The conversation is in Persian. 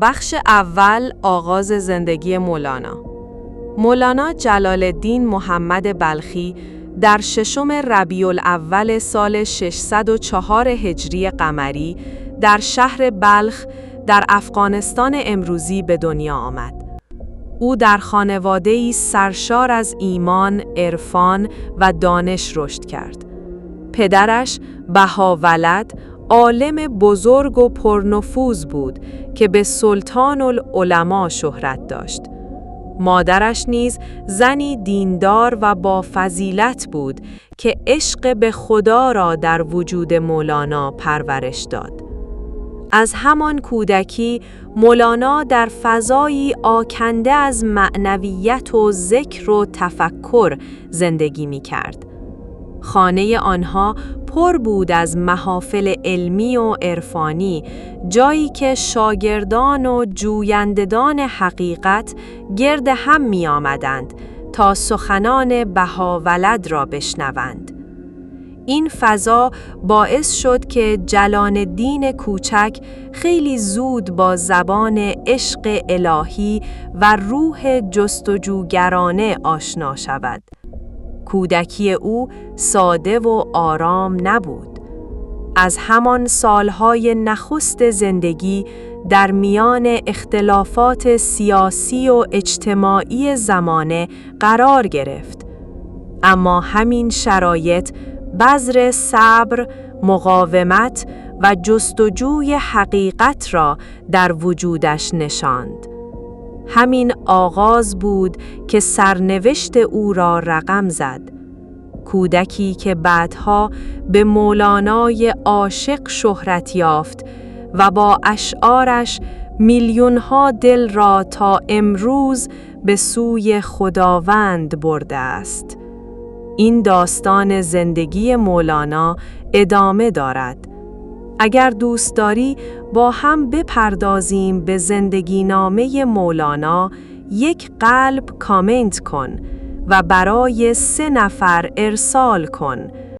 بخش اول، آغاز زندگی مولانا. مولانا جلال الدین محمد بلخی در 6 ربیع الاول سال 604 هجری قمری در شهر بلخ در افغانستان امروزی به دنیا آمد. او در خانواده‌ای سرشار از ایمان، عرفان و دانش رشد کرد. پدرش بهاولد عالم بزرگ و پرنفوذ بود که به سلطان العلماء شهرت داشت. مادرش نیز زنی دیندار و با فضیلت بود که عشق به خدا را در وجود مولانا پرورش داد. از همان کودکی مولانا در فضایی آکنده از معنویت و ذکر و تفکر زندگی می کرد. خانه آنها پر بود از محافل علمی و عرفانی، جایی که شاگردان و جویندگان حقیقت گرد هم می آمدند تا سخنان بهاولد را بشنوند. این فضا باعث شد که جلال الدین کوچک خیلی زود با زبان عشق الهی و روح جستجوگرانه آشنا شود. کودکی او ساده و آرام نبود. از همان سالهای نخست زندگی در میان اختلافات سیاسی و اجتماعی زمانه قرار گرفت. اما همین شرایط بذر صبر، مقاومت و جستجوی حقیقت را در وجودش نشاند. همین آغاز بود که سرنوشت او را رقم زد. کودکی که بعدها به مولانای عاشق شهرت یافت و با اشعارش میلیون‌ها دل را تا امروز به سوی خداوند برده است. این داستان زندگی مولانا ادامه دارد. اگر دوست داری با هم بپردازیم به زندگی نامه مولانا، یک قلب کامنت کن و برای 3 نفر ارسال کن